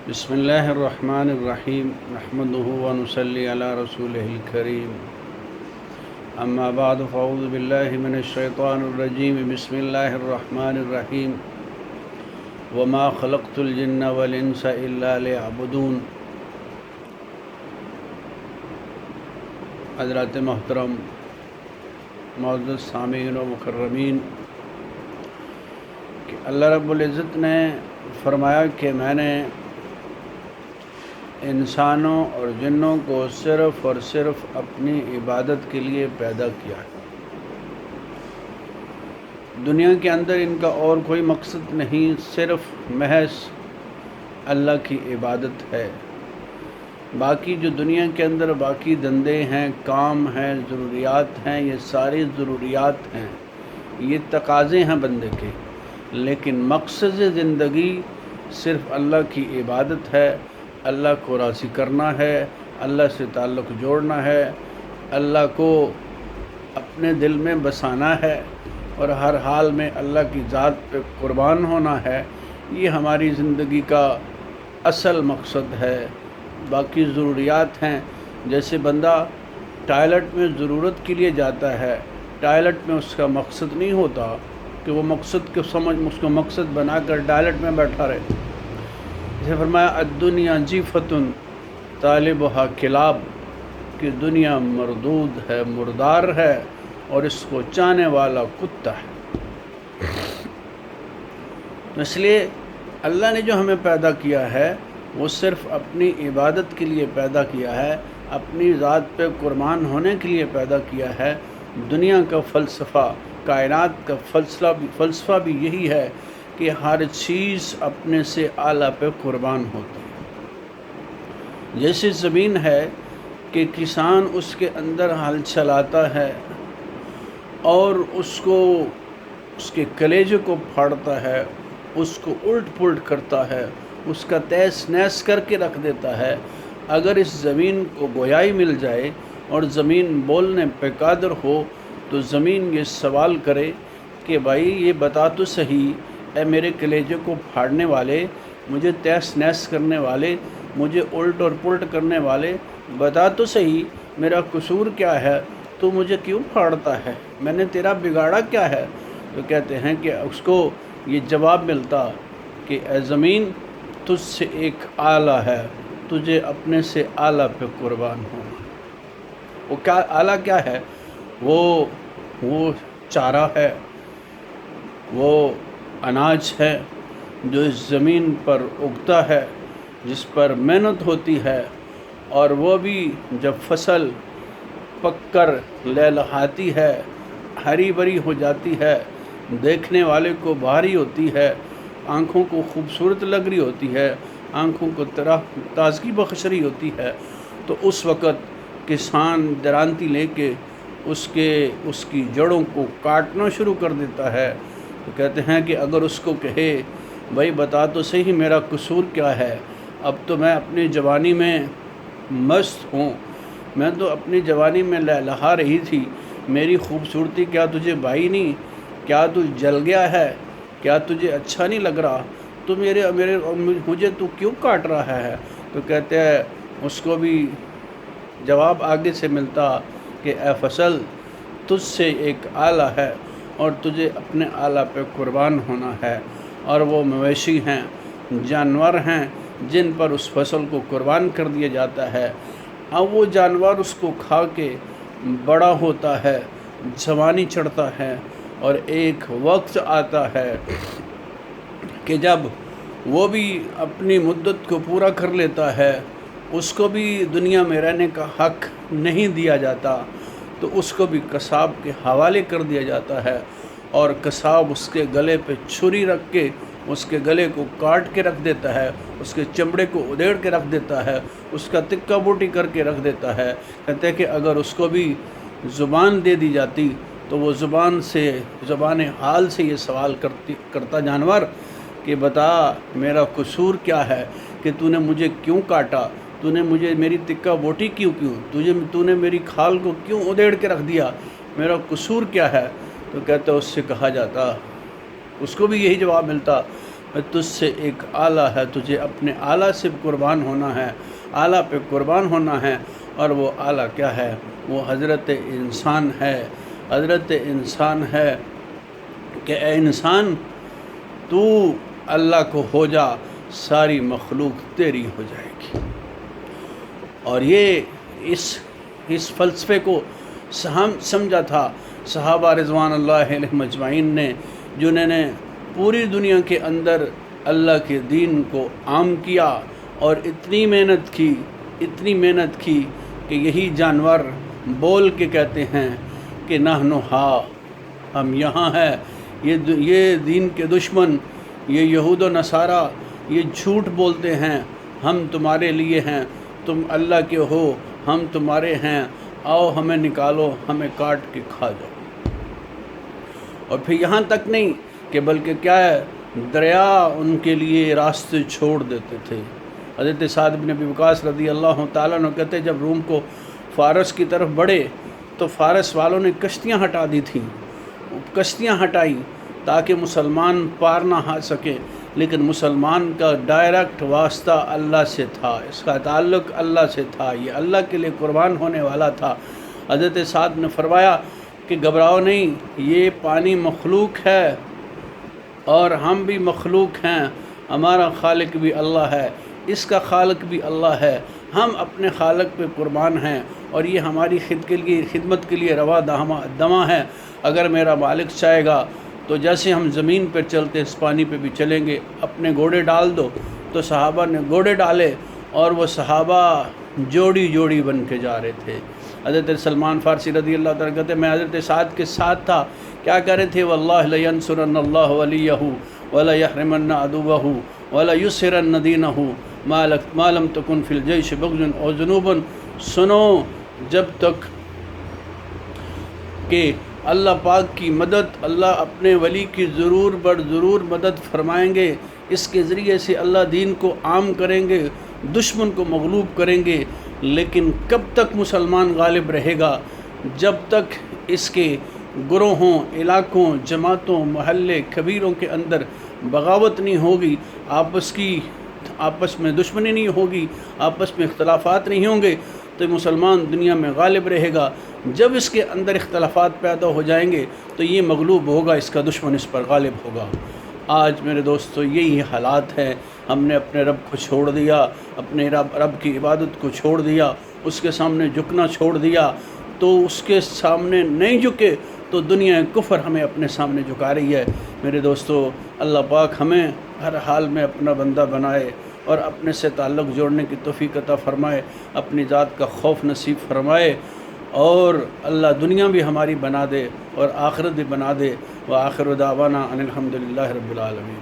بسم اللہ الرحمن الرحیم نحمدہ ونصلی علی رسولہ الکریم اما بعد فاعوذ باللہ من الشیطان الرجیم بسم اللہ الرحمن الرحیم وما خلقت الجن والانس الا لیعبدون۔ حضرات محترم معزز سامعین و مکرمین، کہ اللہ رب العزت نے فرمایا کہ میں نے انسانوں اور جنوں کو صرف اور صرف اپنی عبادت کے لیے پیدا کیا ہے۔ دنیا کے اندر ان کا اور کوئی مقصد نہیں، صرف محض اللہ کی عبادت ہے۔ باقی جو دنیا کے اندر باقی دندے ہیں، کام ہیں، ضروریات ہیں، یہ ساری ضروریات ہیں، یہ تقاضے ہیں بندے کے، لیکن مقصد زندگی صرف اللہ کی عبادت ہے۔ اللہ کو راضی کرنا ہے، اللہ سے تعلق جوڑنا ہے، اللہ کو اپنے دل میں بسانا ہے اور ہر حال میں اللہ کی ذات پہ قربان ہونا ہے۔ یہ ہماری زندگی کا اصل مقصد ہے۔ باقی ضروریات ہیں، جیسے بندہ ٹائلٹ میں ضرورت کے لیے جاتا ہے، ٹائلٹ میں اس کا مقصد نہیں ہوتا کہ وہ مقصد کو اس کو مقصد بنا کر ٹائلٹ میں بیٹھا رہے۔ جیسے فرمایا الدنیا جیفۃ طالبها کلاب، کہ دنیا مردود ہے، مردار ہے، اور اس کو چاہنے والا کتا ہے۔ اس لیے اللہ نے جو ہمیں پیدا کیا ہے وہ صرف اپنی عبادت کے لیے پیدا کیا ہے، اپنی ذات پہ قربان ہونے کے لیے پیدا کیا ہے۔ دنیا کا فلسفہ، کائنات کا فلسفہ بھی یہی ہے کہ ہر چیز اپنے سے اعلیٰ پہ قربان ہوتی ہے۔ جیسے زمین ہے کہ کسان اس کے اندر ہل چلاتا ہے اور اس کے کلیجے کو پھاڑتا ہے، اس کو الٹ پلٹ کرتا ہے، اس کا تہس نہس کر کے رکھ دیتا ہے۔ اگر اس زمین کو گویائی مل جائے اور زمین بولنے پہ قادر ہو تو زمین یہ سوال کرے کہ بھائی یہ بتا تو صحیح، اے میرے کلیجے کو پھاڑنے والے، مجھے تہس نہس کرنے والے، مجھے الٹ اور پلٹ کرنے والے، بتا تو صحیح میرا قصور کیا ہے، تو مجھے کیوں پھاڑتا ہے، میں نے تیرا بگاڑا کیا ہے؟ تو کہتے ہیں کہ اس کو یہ جواب ملتا کہ اے زمین، تجھ سے ایک اعلیٰ ہے، تجھے اپنے سے اعلیٰ پہ قربان ہونا۔ وہ کیا اعلیٰ کیا ہے؟ وہ چارہ ہے، وہ اناج ہے جو اس زمین پر اگتا ہے، جس پر محنت ہوتی ہے، اور وہ بھی جب فصل پک کر لہلہاتی ہے، ہری بھری ہو جاتی ہے، دیکھنے والے کو بھاری ہوتی ہے، آنکھوں کو خوبصورت لگ رہی ہوتی ہے، آنکھوں کو تازگی بخش رہی ہوتی ہے، تو اس وقت کسان درانتی لے کے اس کی جڑوں کو کاٹنا شروع کر دیتا ہے۔ تو کہتے ہیں کہ اگر اس کو کہے بھائی بتا تو صحیح میرا قصور کیا ہے، اب تو میں اپنی جوانی میں مست ہوں، میں تو اپنی جوانی میں لہلہا رہی تھی، میری خوبصورتی کیا تجھے بھائی نہیں؟ کیا تو جل گیا ہے؟ کیا تجھے اچھا نہیں لگ رہا؟ تو مجھے تو کیوں کاٹ رہا ہے؟ تو کہتے ہیں اس کو بھی جواب آگے سے ملتا کہ اے فصل، تجھ سے ایک اعلیٰ ہے اور تجھے اپنے اعلیٰ پہ قربان ہونا ہے۔ اور وہ مویشی ہیں، جانور ہیں جن پر اس فصل کو قربان کر دیا جاتا ہے۔ اب وہ جانور اس کو کھا کے بڑا ہوتا ہے، جوانی چڑھتا ہے، اور ایک وقت آتا ہے کہ جب وہ بھی اپنی مدت کو پورا کر لیتا ہے، اس کو بھی دنیا میں رہنے کا حق نہیں دیا جاتا، تو اس کو بھی قصاب کے حوالے کر دیا جاتا ہے، اور قصاب اس کے گلے پہ چھری رکھ کے اس کے گلے کو کاٹ کے رکھ دیتا ہے، اس کے چمڑے کو ادھیڑ کے رکھ دیتا ہے، اس کا تکہ بوٹی کر کے رکھ دیتا ہے۔ کہتے ہیں کہ اگر اس کو بھی زبان دے دی جاتی تو وہ زبان حال سے یہ سوال کرتا جانور کہ بتا میرا قصور کیا ہے، کہ تو نے مجھے کیوں کاٹا، تو نے مجھے میری تکہ بوٹی کیوں تو نے میری کھال کو کیوں ادھیڑ کے رکھ دیا، میرا قصور کیا ہے؟ تو کہتا اس سے کہا جاتا، اس کو بھی یہی جواب ملتا تجھ سے ایک آلہ ہے، تجھے اپنے آلہ سے قربان ہونا ہے، آلہ پہ قربان ہونا ہے، اور وہ آلہ کیا ہے؟ وہ حضرت انسان ہے۔ حضرت انسان ہے کہ اے انسان تو اللہ کو ہو جا، ساری مخلوق تیری ہو جائے گی۔ اور یہ اس فلسفے کو سمجھا تھا صحابہ رضوان اللہ علیہم اجمعین نے، جنہوں نے پوری دنیا کے اندر اللہ کے دین کو عام کیا، اور اتنی محنت کی کہ یہی جانور بول کے کہتے ہیں کہ نحن ہا، ہم یہاں ہیں۔ یہ دین کے دشمن، یہ یہود و نصارہ، یہ جھوٹ بولتے ہیں، ہم تمہارے لیے ہیں، تم اللہ کے ہو، ہم تمہارے ہیں، آؤ ہمیں نکالو، ہمیں کاٹ کے کھا جاؤ۔ اور پھر یہاں تک نہیں کہ بلکہ کیا ہے، دریا ان کے لیے راستے چھوڑ دیتے تھے۔ حضرت سعد بن ابی وقاص رضی اللہ تعالیٰ عنہ کہتے جب روم کو فارس کی طرف بڑھے تو فارس والوں نے کشتیاں ہٹا دی تھیں، کشتیاں ہٹائیں تاکہ مسلمان پار نہ آ سکے، لیکن مسلمان کا ڈائریکٹ واسطہ اللہ سے تھا، اس کا تعلق اللہ سے تھا، یہ اللہ کے لیے قربان ہونے والا تھا۔ حضرت سعد نے فرمایا کہ گھبراؤ نہیں، یہ پانی مخلوق ہے اور ہم بھی مخلوق ہیں، ہمارا خالق بھی اللہ ہے، اس کا خالق بھی اللہ ہے، ہم اپنے خالق پہ قربان ہیں، اور یہ ہماری خدمت کے لیے روا دماں ہے۔ اگر میرا مالک چاہے گا تو جیسے ہم زمین پر چلتے اس پانی پہ بھی چلیں گے، اپنے گھوڑے ڈال دو۔ تو صحابہ نے گھوڑے ڈالے، اور وہ صحابہ جوڑی جوڑی بن کے جا رہے تھے۔ حضرت سلمان فارسی رضی اللہ تعالیٰ کہتے ہیں میں حضرت سعد کے ساتھ تھا، کیا کہہ رہے تھے؟ واللہ لینصرن اللہ ولیہ ولا یحرمن عدوہ ولا یسرن دینہ ما لم تکن فی الجیش بغض او ذنوب۔ سنو، جب تک کہ اللہ پاک کی مدد، اللہ اپنے ولی کی ضرور مدد فرمائیں گے، اس کے ذریعے سے اللہ دین کو عام کریں گے، دشمن کو مغلوب کریں گے، لیکن کب تک مسلمان غالب رہے گا؟ جب تک اس کے گروہوں، علاقوں، جماعتوں، محلے، کبیروں کے اندر بغاوت نہیں ہوگی، آپس میں دشمنی نہیں ہوگی، آپس میں اختلافات نہیں ہوں گے، تو مسلمان دنیا میں غالب رہے گا۔ جب اس کے اندر اختلافات پیدا ہو جائیں گے تو یہ مغلوب ہوگا، اس کا دشمن اس پر غالب ہوگا۔ آج میرے دوستو یہی حالات ہے، ہم نے اپنے رب کو چھوڑ دیا، اپنے رب کی عبادت کو چھوڑ دیا، اس کے سامنے جھکنا چھوڑ دیا، تو اس کے سامنے نہیں جھکے تو دنیا کفر ہمیں اپنے سامنے جھکا رہی ہے۔ میرے دوستو، اللہ پاک ہمیں ہر حال میں اپنا بندہ بنائے اور اپنے سے تعلق جوڑنے کی توفیق عطا فرمائے، اپنی ذات کا خوف نصیب فرمائے، اور اللہ دنیا بھی ہماری بنا دے اور آخرت بھی بنا دے۔ وآخر دعوانا ان الحمدللہ رب العالمین۔